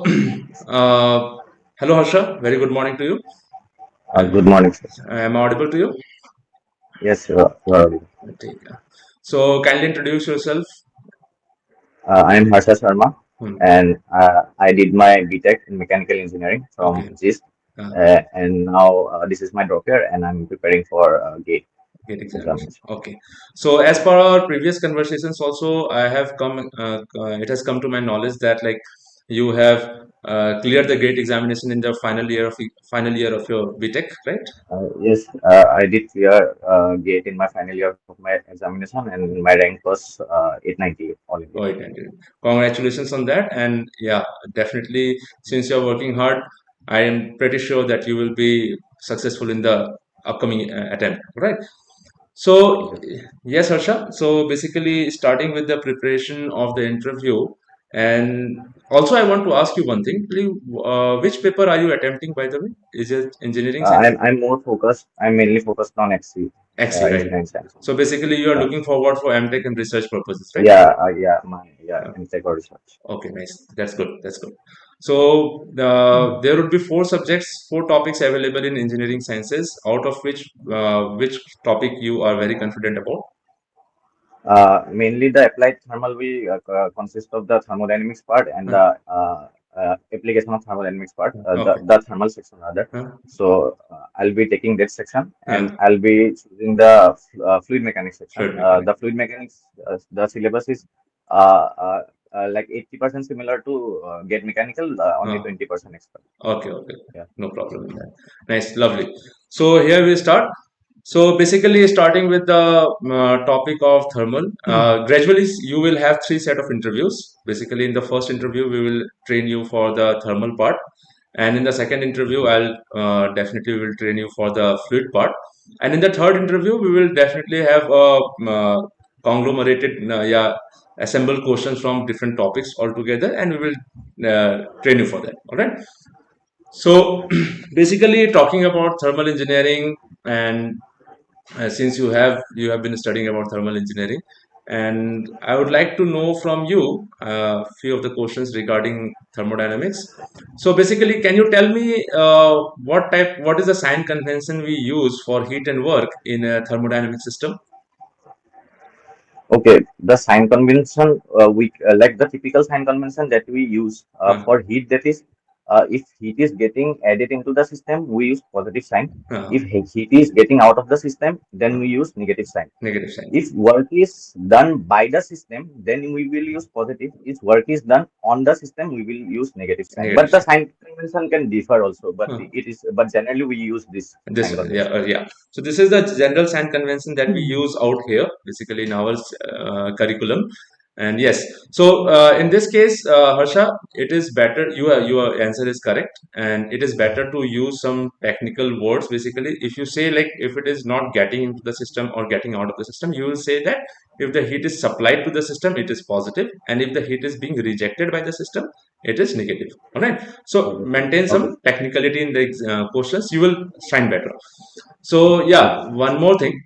So, hello Harsha, very good morning to you. Good morning, sir. Am I audible to you? Yes, you are audible. Okay. So, kindly introduce yourself. I am Harsha Sharma, Hmm. and I did my BTech in mechanical engineering from Okay. GIST, Uh, and now this is my drop year, and I'm preparing for GATE Gate examination. examination. Okay. So, as per our previous conversations, also I have come. It has come to my knowledge that you have cleared the gate examination in the final year of your BTech, right? Yes, I did clear GATE in my final year of my examination, and my rank was 890 all India. Oh, it ended. Congratulations on that. And yeah, definitely, since you're working hard, I am pretty sure that you will be successful in the upcoming attempt, right? Thank So, you. yes, Harsha. So, basically, starting with the preparation of the interview, and also I want to ask you one thing. Please, which paper are you attempting, by the way? Is it engineering science? I'm more focused. I'm mainly focused on XC, XC, right? engineering science. So, basically, you are Uh, looking forward for MTech and research purposes, right? yeah, Uh, in tech or research. Okay, nice. That's good. That's good. So there would be four subjects, four topics available in engineering sciences, out of which topic you are very confident about. Mainly the applied thermal will consist of the thermodynamics part and Huh? the application of thermodynamics part, Okay. the thermal section rather. Huh? So I'll be taking that section and Huh? I'll be choosing the fluid mechanics section. Fluid mechanics. The fluid mechanics, the syllabus is uh, uh, like 80% similar to get mechanical, only Huh? 20% extra. Okay, okay. Yeah. No problem in that. Nice, lovely. So here we start. So basically, starting with the topic of thermal, gradually you will have three set of interviews. Basically, in the first interview, we will train you for the thermal part, and in the second interview, I'll definitely will train you for the fluid part, and in the third interview, we will definitely have a conglomerated, yeah, assemble questions from different topics altogether, and we will train you for that. All right. So basically, talking about thermal engineering, and since you have been studying about thermal engineering, and I would like to know from you a few of the questions regarding thermodynamics. So basically, can you tell me what is the sign convention we use for heat and work in a thermodynamic system? Okay, the sign convention, we like the typical sign convention that we use Uh, for heat. That is, if heat is getting added into the system, we use positive sign. uh, If heat is getting out of the system, then uh, we use negative sign. Negative sign. If work is done by the system, then we will use positive. If work is done on the system, we will use negative sign. Negative But the sign. sign convention can differ also. But Uh, it is. But generally, we use this This sign one, yeah, convention. yeah. So this is the general sign convention that we use out here, basically in our curriculum. And yes, so in this case, Harsha, it is better. Your answer is correct, and it is better to use some technical words. Basically, if you say like if it is not getting into the system or getting out of the system, you will say that if the heat is supplied to the system, it is positive, and if the heat is being rejected by the system, it is negative. All right. So Okay. maintain Okay. some technicality in the questions. You will shine better. So yeah, Okay. one more thing.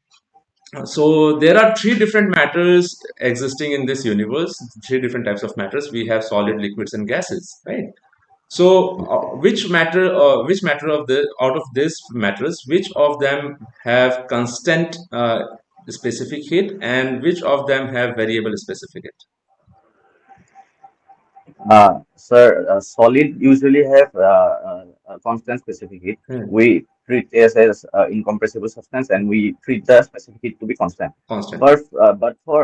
So there are three different matters existing in this universe. Three different types of matters. We have solid, liquids, and gases, right? So Okay. which matter of the out of these matters, which of them have constant specific heat, and which of them have variable specific heat? Sir, solid usually have a constant specific heat. Hmm. We treat it as incompressible substance, and we treat the specific heat to be constant. Constant. But for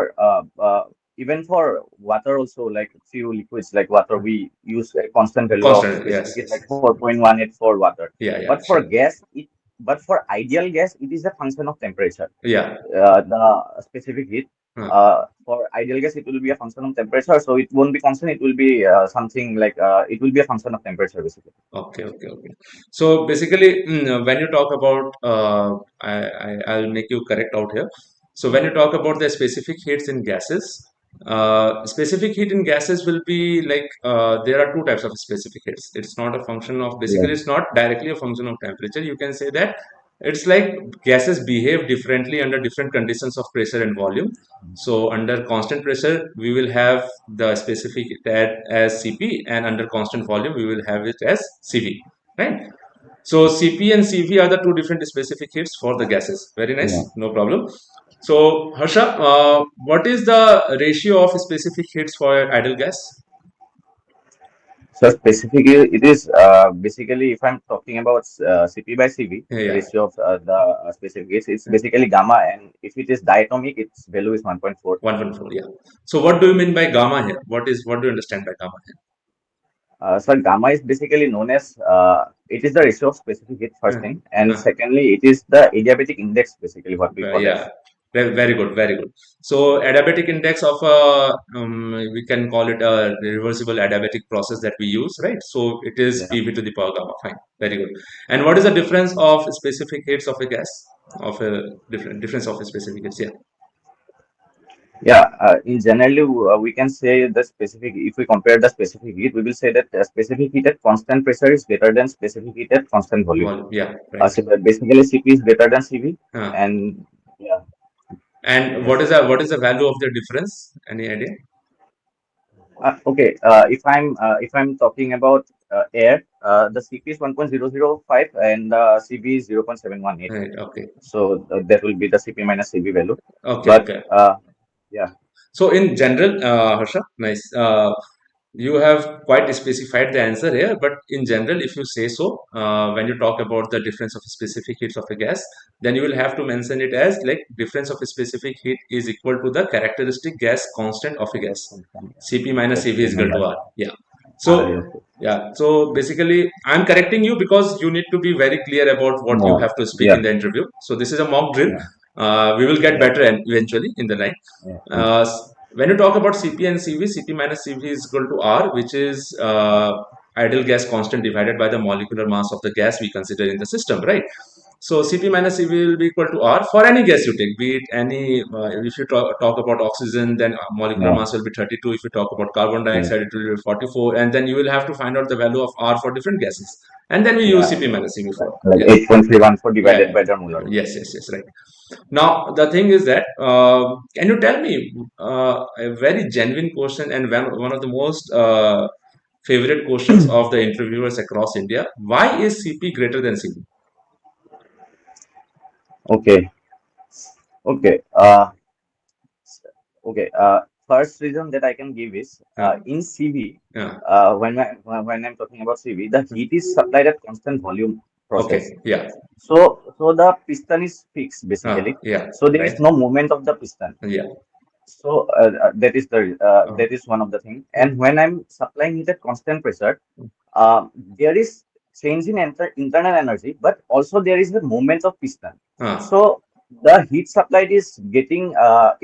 even for water also, like few liquids like water, we use a constant value of Constant. specific Yes. heat, Yes. like 4.18 for water. Yeah. Yeah. But for Sure. gas, but for ideal gas, it is a function of temperature. Yeah. The specific heat. Huh. For ideal gas, it will be a function of temperature, so it won't be constant. It will be something like it will be a function of temperature, basically. Okay, okay, okay. So basically, when you talk about, I'll make you correct out here. So when you talk about the specific heats in gases, specific heat in gases will be like there are two types of specific heats. It's not a function of Yeah. basically it's not directly a function of temperature. You can say that It's like gases behave differently under different conditions of pressure and volume. So under constant pressure, we will have the specific heat as Cp, and under constant volume, we will have it as Cv, right? So Cp and Cv are the two different specific heats for the gases. Very Yeah. nice, no problem. So Harsha, what is the ratio of specific heats for ideal gas? So specifically, it is basically if I'm talking about Cp by Cv, Yeah, the yeah, ratio of the specific gas, it's basically gamma, and if it is diatomic, its value is 1.4. 114. Yeah. So what do you mean by gamma here? What do you understand by gamma So gamma is basically known as it is the ratio of specific heat first here? thing, and Uh, secondly, it is the adiabatic index basically what we call yeah, as. very good, very good. So adiabatic index of we can call it a reversible adiabatic process that we use, right? So it is Yeah. PV to the power gamma. Fine, very good. And what is the difference of specific heats of a gas? Of a difference of a specific heats? Yeah. Yeah, in generally, we can say the specific, if we compare the specific heat, we will say that specific heat at constant pressure is greater than specific heat at constant volume. Volume. Yeah. Right. So basically, Cp is greater than Cv, Uh, and yeah, and yes. what is the value of the difference? Any idea? Okay, if I'm talking about air, the Cp is 1.005 and Cv is 0.718. Right. Okay. So that will be the Cp minus Cv value. Okay. But Okay. yeah, So in general, Harsha, nice. You have quite specified the answer here, but in general, if you say so, when you talk about the difference of specific heats of a gas, then you will have to mention it as like difference of a specific heat is equal to the characteristic gas constant of a gas. Cp minus yes, Cv is equal remember. to R. Yeah. So Yes. yeah. So basically, I'm correcting you because you need to be very clear about what you No, have to speak in yeah, the interview. So this is a mock drill. yeah, We will get yeah, better eventually in the line. yeah, yeah. Uh, when you talk about Cp and Cv, Cp minus Cv is equal to R, which is ideal gas constant divided by the molecular mass of the gas we consider in the system, right? So Cp minus Cv will be equal to R for any gas you take, be it any, if you talk about oxygen, then molecular Yeah, mass will be 32. If you talk about carbon yeah, dioxide, it will be 44. And then you will have to find out the value of R for different gases. And then we use yeah. Cp minus Cv for. Like Yeah. 8.314 Yeah, divided yeah. by the molar. Yes, yes, yes, right. Now, the thing is that, can you tell me a very genuine question and one of the most favorite questions of the interviewers across India? Why is CP greater than CP? Okay, okay. Okay. First reason that I can give is Uh, in CV, yeah. when I'm talking about CV, the heat is supplied at constant volume process. Okay. Yeah. So the piston is fixed basically. Yeah. So there is Right. no movement of the piston. Yeah. So Uh, that is one of the thing. And when I'm supplying it at constant pressure, there is change in internal energy, but also there is the movement of piston. uh, So the heat supplied is getting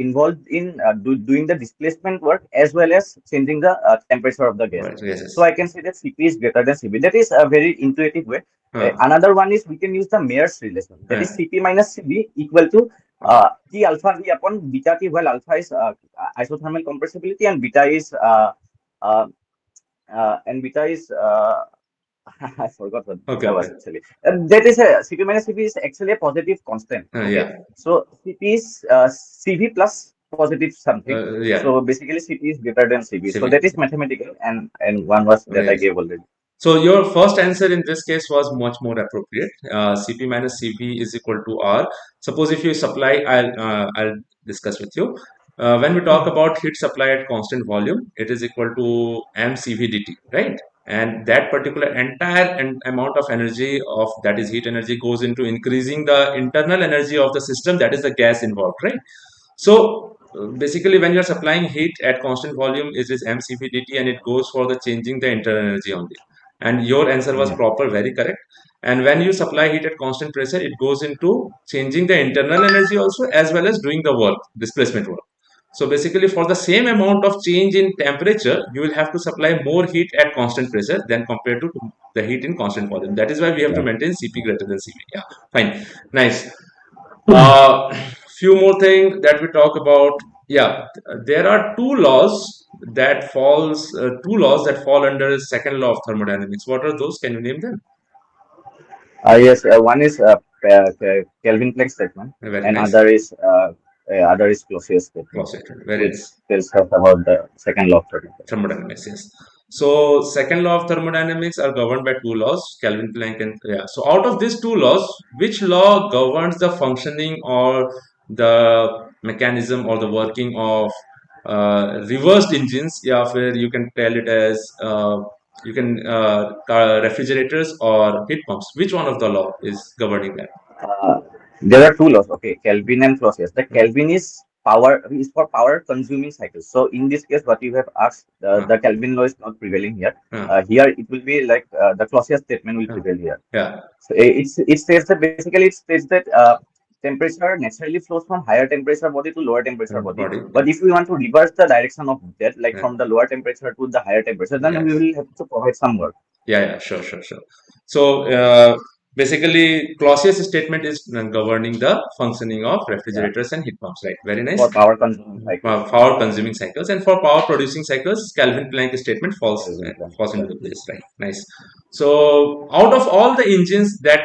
involved in doing the displacement work as well as changing the temperature of the gas. right. Yes. So Yes. I can say that Cp is greater than Cv. That is a very intuitive way. Uh, Another one is we can use the Mayer's relation. That is uh, Cp minus Cv equal to uh, T alpha V upon beta T, while alpha is isothermal compressibility and beta is uh, I forgot what okay. beta was Okay. actually. That is a Cp minus Cv is actually a positive constant. Okay, Yeah. so Cp is Cv plus positive something. Yeah. So basically Cp is greater than Cv. So CP. that is mathematical, and one was that I Yes. gave already. So your first answer in this case was much more appropriate. Cp minus Cv is equal to R. Suppose if you supply, I'll discuss with you. When we talk about heat supply at constant volume, it is equal to mCv dt, right? And that particular entire amount of energy of that is heat energy goes into increasing the internal energy of the system, that is the gas involved, right? So basically, when you're supplying heat at constant volume, it is mCv dt, and it goes for the changing the internal energy only. And your answer was Yeah, proper, very correct. And when you supply heat at constant pressure, it goes into changing the internal energy also, as well as doing the work, displacement work. So basically, for the same amount of change in temperature, you will have to supply more heat at constant pressure than compared to the heat in constant volume. That is why we have to yeah. maintain Cp greater than Cv. Yeah, fine, nice. Uh, few more things that we talk about. Yeah, there are two laws that fall under second law of thermodynamics. What are those? Can you name them? Yes, one is Kelvin-Planck statement, Very and nice. other is Clausius statement, Close it. Very which nice. tells us about the second law of thermodynamics. Thermodynamics, yes. So second law of thermodynamics are governed by two laws, Kelvin Planck and yeah. So out of these two laws, which law governs the functioning or the mechanism or the working of reversed engines? Yeah, where you can tell it as you can refrigerators or heat pumps. Which one of the law is governing that? Uh, there are two laws, okay, Kelvin and Clausius. The Hmm. Kelvin is for power consuming cycles. So in this case, what you have asked, Uh, the Kelvin law is not prevailing here. uh, Here it will be like the Clausius statement will uh, prevail here. yeah, So it states that basically it states that temperature naturally flows from higher temperature body to lower temperature body. body. Yeah, But if we want to reverse the direction of that, like yeah. from the lower temperature to the higher temperature, then we Yes. will have to provide some work Yeah, sure, sure, sure. So basically, Clausius statement is governing the functioning of yeah, refrigerators and heat pumps, right? Very nice. for power consuming cycles. Power consuming cycles, and for power producing cycles, Calvin Planck statement Kelvin plan. falls Yeah. into the place, right? Nice. So out of all the engines that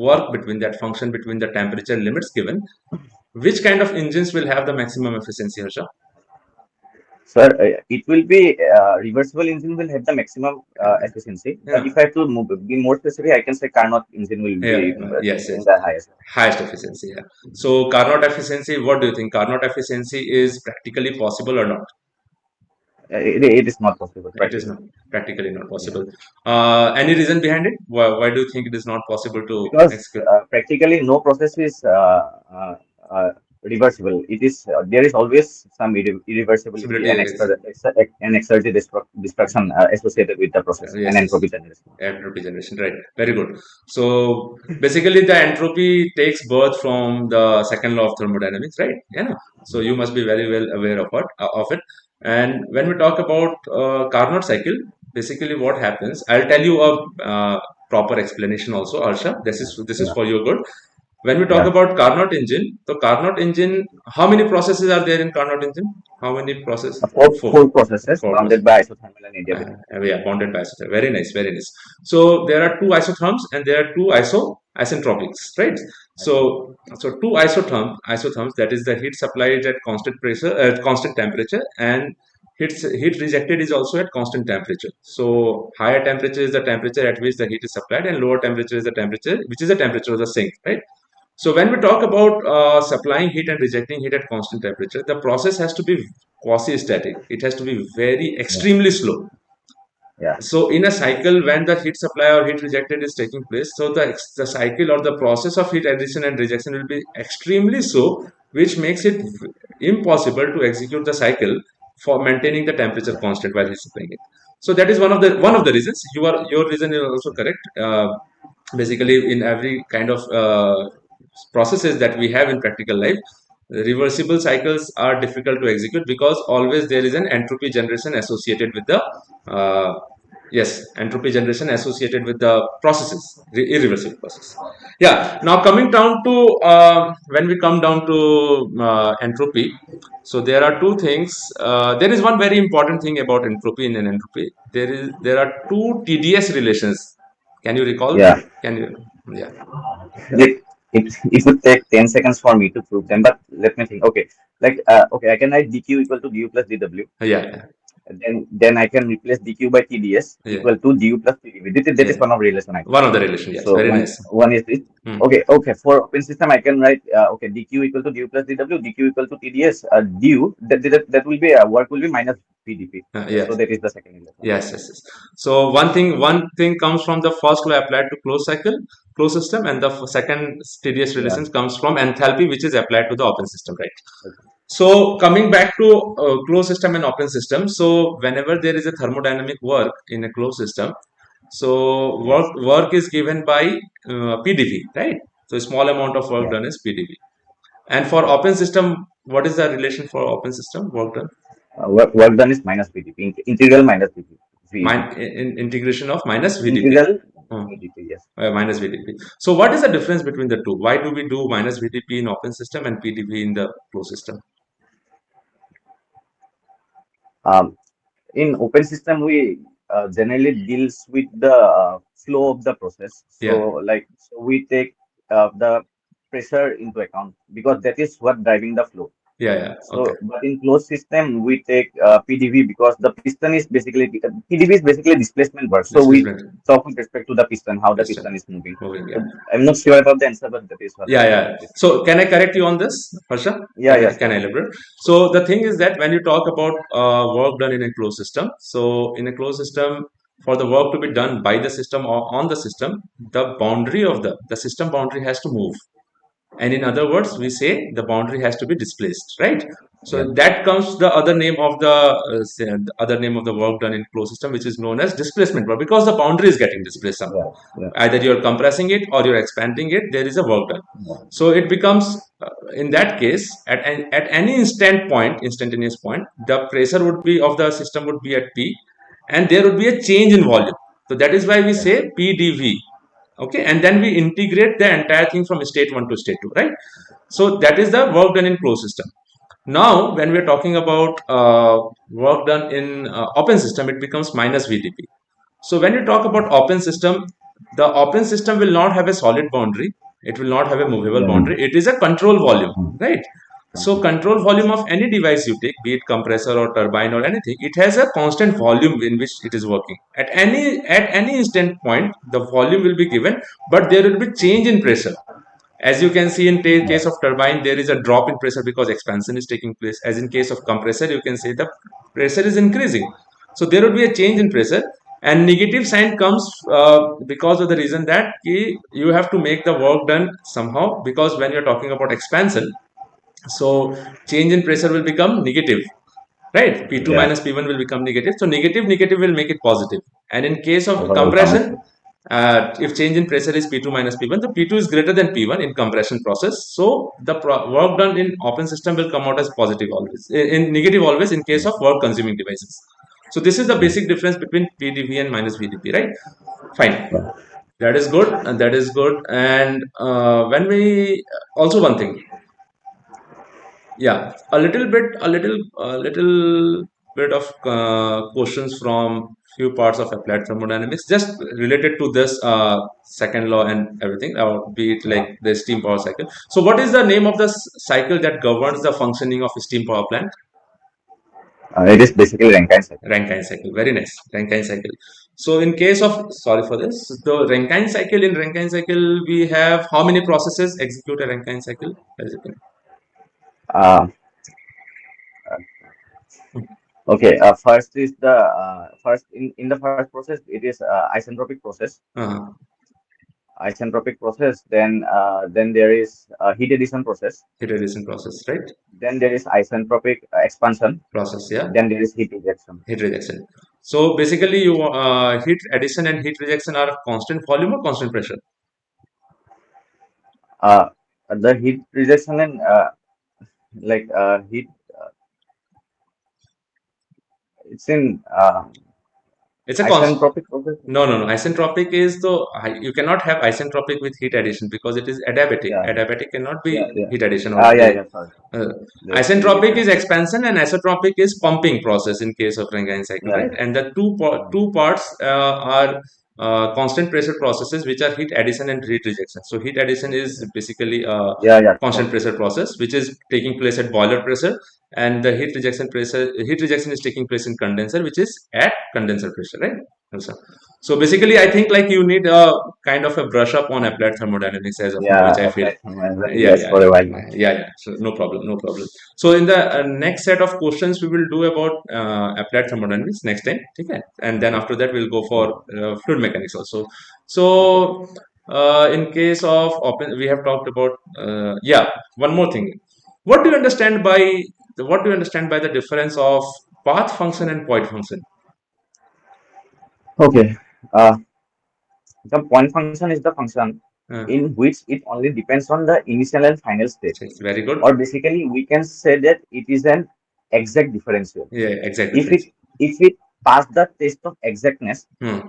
work between that function between the temperature limits given, which kind of engines will have the maximum efficiency, Harsha? Sir, it will be reversible engine will have the maximum efficiency. But Yeah, if I have to be more specific, I can say Carnot engine will yeah, be yes, in yes. the highest. Highest efficiency, yeah. So Carnot efficiency, what do you think? Carnot efficiency is practically possible or not? It is not possible It is practically. not practically not Yeah. possible. Any reason behind it? Why do you think it is not possible to Because execute? practically no process is uh, reversible. It is there is always some irreversibility and Possibility is exerted destruction associated with the process and yes, yes. entropy generation. Entropy generation, right? Very good. So basically, the entropy takes birth from the second law of thermodynamics, right? Yeah. So you must be very well aware of it. And when we talk about Carnot cycle, basically what happens, I'll tell you a proper explanation also, Arsha. This is Yeah, for your good. When we talk yeah. about Carnot engine, the Carnot engine, how many processes are there in Carnot engine? How many processes? Four Four. processes Four bounded processes. by isothermal and adiabatic. Yeah, bonded by isotherm. Very nice, very nice. So there are two isotherms and there are two isentropics, right? So two isotherms, that is the heat supplied at constant pressure, at constant temperature, and heat rejected is also at constant temperature. So higher temperature is the temperature at which the heat is supplied, and lower temperature is the temperature which is the temperature of the sink, right? So when we talk about supplying heat and rejecting heat at constant temperature, the process has to be quasi-static. It has to be very Yeah, extremely slow. yeah, So in a cycle, when the heat supply or heat rejected is taking place, so the cycle or the process of heat addition and rejection will be extremely slow, which makes it impossible to execute the cycle for maintaining the temperature yeah, constant while heat supplying it. So that is one of the reasons. Your reason is also correct. Basically, in every kind of processes that we have in practical life, reversible cycles are difficult to execute because always there is an entropy generation associated with the uh, yes, entropy generation associated with the processes, irreversible process. Yeah. Now coming down to when we come down to entropy, so there are two things. There is one very important thing about entropy in an entropy. There are two TDS relations. Can you recall them? yeah. Can you? Yeah. It would take 10 seconds for me to prove them, but let me think. Okay, like okay, I can write dq equal to du plus dw. Yeah. Then I can replace dq by tds Yeah. equal to du plus tdv. That is Yeah. one of relation I can One of write. the relation. Yes. So Very one nice. one is this. Hmm. Okay. For open system, I can write okay dq equal to du plus dw, dq equal to tds. Du that will be work will be minus vdp. So Yes. that is the second relation. Yes. So one thing comes from the first law applied to closed system, and the second TDS Yeah. relation comes from enthalpy, which is applied to the open system, right? Okay. So coming back to closed system and open system, so whenever there is a thermodynamic work in a closed system, so Yes. work is given by PDV, right? So a small amount of work Yeah. done is PDV. And for Yeah. open system, what is the relation for open system work done? Work done is minus vdp. Integral minus vdp. Integration of minus VDP. Integral Hmm. vdp. Yes. Minus VDP. So what is the difference between the two? Why do we do minus VDP in open system and PDV in the closed system? Um, in open system, we generally deals with the flow of the process. So, Yeah, so we take the pressure into account because that is what driving the flow. yeah, yeah. Okay. So, but in closed system, we take PDV because the piston is basically PDV is basically displacement verb. So we Displacement. talk with respect to the piston, how the Piston. piston is moving. Moving. So Yeah. I'm not sure about the answer, but that is what Yeah, I yeah. basically. So can I correct you on this, Harsha? Yeah, yeah, Can sure. I elaborate? So the thing is that when you talk about work done in a closed system, so in a closed system, for the work to be done by the system or on the system, the boundary of the system boundary has to move. And in other words, we say the boundary has to be displaced, right? Yeah, So that comes the other name of the other name of the work done in closed system, which is known as displacement work, because the boundary is getting displaced somehow. yeah, yeah, Either you're compressing it or you're expanding it. There is a work done. yeah, So it becomes in that case at any instantaneous point, the pressure would be of the system would be at P, and there would be a change in volume. So that is why we yeah, say PDV. Okay, and then we integrate the entire thing from state 1 to state 2, right? So that is the work done in closed system. Now when we are talking about work done in open system, it becomes minus VDP. So when you talk about open system, the open system will not have a solid boundary. It will not have a movable yeah. boundary. It is a control volume, Mhm. right? So control volume of any device you take, be it compressor or turbine or anything, it has a constant volume in which it is working. At any instant point, the volume will be given, but there will be change in pressure. As you can see in case of turbine, there is a drop in pressure because expansion is taking place. As in case of compressor, you can say the pressure is increasing. So there would be a change in pressure, and negative sign comes because of the reason that you have to make the work done somehow, because when you're talking about expansion, so change in pressure will become negative, right? P2 Yeah. minus P1 will become negative. So negative will make it positive. And in case of Overall count. compression, if change in pressure is P2 minus P1, the P2 is greater than P1 in compression process. So the work done in open system will come out as positive always, in negative always in case of work consuming devices. So this is the basic difference between PDV and minus VDP, right? Fine. Yeah. That is good. And that is good. And when we also one thing, yeah, a little bit of questions from few parts of applied thermodynamics, just related to this second law and everything, or be it like Yeah. the steam power cycle. So, what is the name of the cycle that governs the functioning of a steam power plant? It is basically Rankine cycle. Rankine cycle. Very nice. Rankine cycle. So, in case of, sorry for this, the Rankine cycle, in Rankine cycle, we have how many processes execute a Rankine cycle? As you can. Uh, okay. First is the first in the first process. It is isentropic process. Uh, Isentropic process. Then there is heat addition process. heat addition process, right? Then there is isentropic expansion. Process, yeah. Then there is heat rejection. Heat rejection. So basically, you heat addition and heat rejection are constant volume or constant pressure. Uh, the heat rejection and heat. It's in It's a constant. isentropic process. No, no, no. Isentropic is the you cannot have isentropic with heat addition because it is adiabatic. Yeah. Adiabatic cannot be Yeah. Yeah. heat addition or Yeah. Yeah. Sorry. uh, There's two isentropic is different. expansion and isotropic is pumping process in case of Rankine cycle, Yeah. right? And the two parts are constant pressure processes, which are heat addition and heat rejection. So heat addition is basically a Yeah. Yeah. constant pressure process, which is taking place at boiler pressure, and the heat rejection is taking place in condenser, which is at condenser pressure, right? So basically, I think like you need a kind of a brush up on applied thermodynamics as of now, which Yeah, I feel. applied thermal. Yeah, Yes, yeah, for a while yeah, now. yeah, yeah. So no problem, no problem. So in the next set of questions, we will do about applied thermodynamics next time, okay? And then Okay. after that, we'll go Okay. for fluid mechanics also. Okay. So in case of open, we have talked about yeah. One more thing. What do you understand by what do you understand by the difference of path function and point function? Okay. Uh, the point function is the function Uh, in which it only depends on the initial and final state. it's very good. Or basically, we can say that it is an exact differential. Yeah, exact If difference. it pass the test of exactness, Hmm.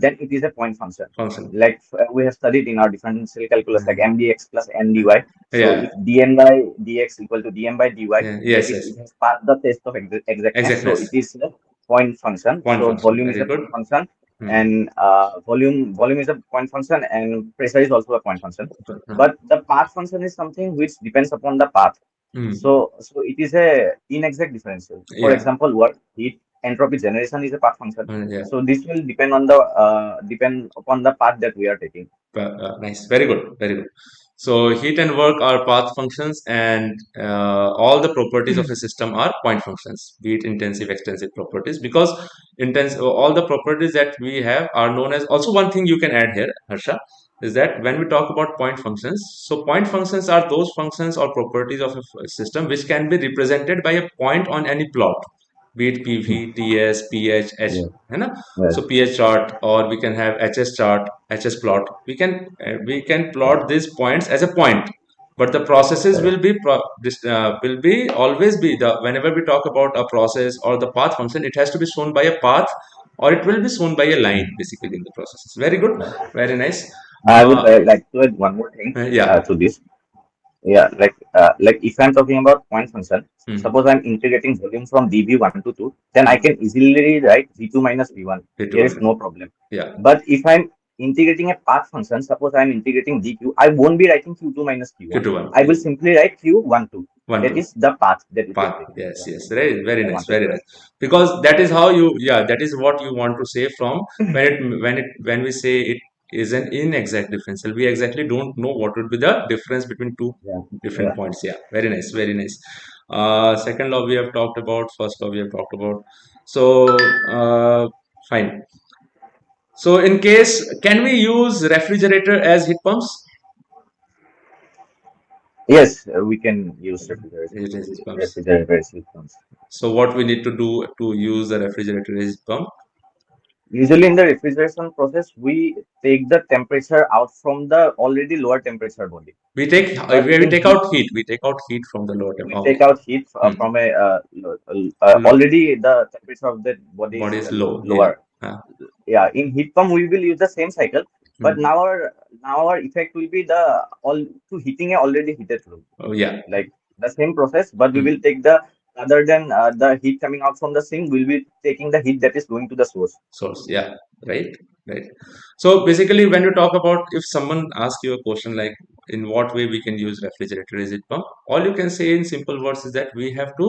then it is a point function. Function. Like we have studied in our differential calculus, like mdx plus mdy. So Yeah. if dn by dx equal to dm by dy, Yeah. that Yes. is Yes. it has passed the test of exactness. So it Exactness. is a point function. Point So function. volume is Very a good. point function, Hmm. and volume is a point function, and pressure is also a point function. Uh-huh. But the path function is something which depends upon the path. Hmm. So it is a inexact differential. For Yeah. example, what heat entropy generation is a path function. Yeah. So this will depend on the depend upon the path that we are taking. Nice. Very good. Very good. So heat and work are path functions, and all the properties of a system are point functions, be it intensive, extensive properties. Because all the properties that we have are known as. Also, one thing you can add here, Harsha, is that when we talk about point functions, so point functions are those functions or properties of a system which can be represented by a point on any plot, be it PV, TS, pH, H, Yeah. है ना? Yes. So pH chart, or we can have HS chart, HS plot. We can plot these points as a point, but the processes Correct. will be always be the whenever we talk about a process or the path function, it has to be shown by a path, or it will be shown by a line basically in the processes. Very good, very nice. I would Uh, like to add one more thing yeah. to this. Yeah, like if I'm talking about point function, Hmm. suppose I'm integrating volume from dv1 to 2, then I Hmm. can easily write v2 minus v1. Hit There is one. no problem. Yeah. But if I'm integrating a path function, suppose I'm integrating dq, I won't be writing q2 minus Hit q1. one. I will simply write q1 2. One That two. is the path that it will Path. take. Yes, Yeah, yes. Very, very I nice, wanted very to nice. add. Because that is how yeah, that is what you want to say from when we say it is an inexact differential. We exactly don't know what would be the difference between two Yeah, different yeah. points. Yeah, very nice, very nice. Second law we have talked about. First law we have talked about. So fine. So in case, can we use refrigerator as heat pumps? Yes, we can use It is heat pumps. refrigerator systems. So what we need to do to use the refrigerator as heat pump? Usually in the refrigeration process, we take the temperature out from the already lower temperature body. We take But we in take heat, out heat. We take out heat from the lower we temp. take Okay. out heat Hmm. from a Low, already the temperature of the body body is is low. Yeah. lower. Uh, Yeah, in heat pump we will use the same cycle, but hmm. now our effect will be the all to heating a already heated room, Oh yeah. like the same process, but we Hmm. will take the other than the heat coming out from the sink, we'll be taking the heat that is going to the source. Source. Yeah. Right. Right. So basically, when you talk about, if someone asks you a question like in what way we can use refrigerator as heat pump, all you can say in simple words is that we have to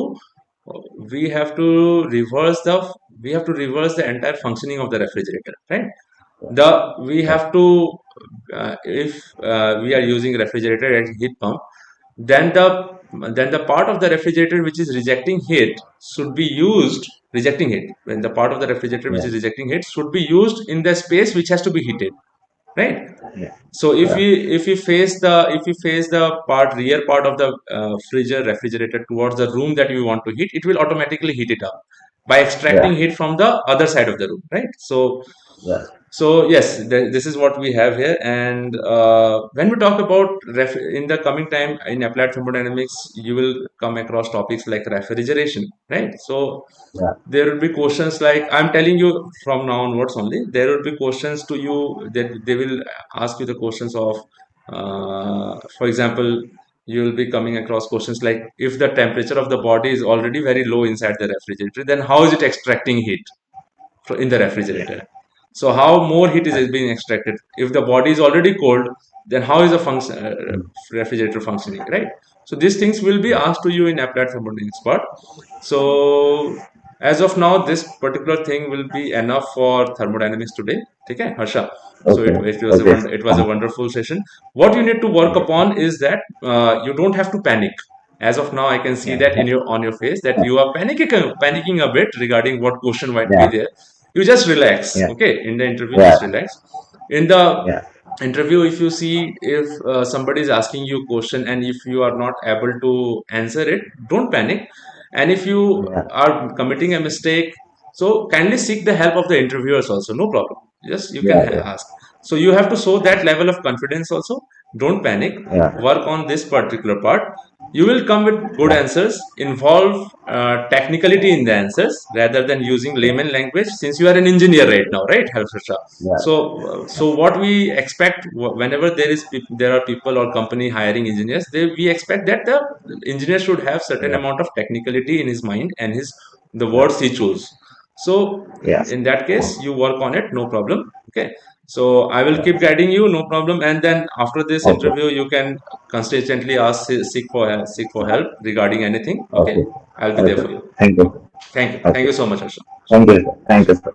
reverse the we have to reverse the entire functioning of the refrigerator, right? Yeah, The we yeah, have to if we are using refrigerator as heat pump, then the part of the refrigerator which is rejecting heat should be used, rejecting heat, when the part of the refrigerator which yeah, is rejecting heat should be used in the space which has to be heated, right? yeah, So yeah, if we face the rear part of the refrigerator towards the room that we want to heat, it will automatically heat it up by extracting yeah, heat from the other side of the room, right? yeah, So yes, this is what we have here. And when we talk about in the coming time in applied thermodynamics, you will come across topics like refrigeration, right? So yeah, there will be questions like, I'm telling you from now onwards only, there will be questions to you that they will ask you the questions of, for example, you will be coming across questions like, if the temperature of the body is already very low inside the refrigerator, then how is it extracting heat in the refrigerator? So how more heat is being extracted? If the body is already cold, then how is the refrigerator functioning, right? So these things will be asked to you in applied thermodynamics part. So as of now, this particular thing will be enough for thermodynamics today. Okay, Harsha. So okay, okay. it was a wonderful session. What you need to work Okay. upon is that you don't have to panic. As of now, I can see Yeah, that yeah, in your on your face that you are panicking a bit regarding what question might be yeah, there. You just relax. yeah, Okay, in the interview, yeah, just relax. In the yeah, interview, if you see if somebody is asking you a question and if you are not able to answer it, don't panic. And if you yeah, are committing a mistake, so kindly seek the help of the interviewers also, no problem. Just you can yeah, yeah, ask. So you have to show that level of confidence also. Don't panic. yeah, Work on this particular part. You will come with good yeah, answers. Involve technicality in the answers rather than using layman language, since you are an engineer right now, right, Harsha? yeah, So what we expect whenever there are people or company hiring engineers, we expect that the engineer should have certain yeah, amount of technicality in his mind and his the yeah, words he chose. So Yes. in that case, you work on it, no problem. Okay. So I will keep guiding you, no problem. And then after this Okay. interview, you can consistently ask, seek for help regarding anything. Okay. Okay. I'll be there Okay. for you. Thank you. Thank you. Thank Okay. you so much, Asha. Thank you, sir. Thank you, sir.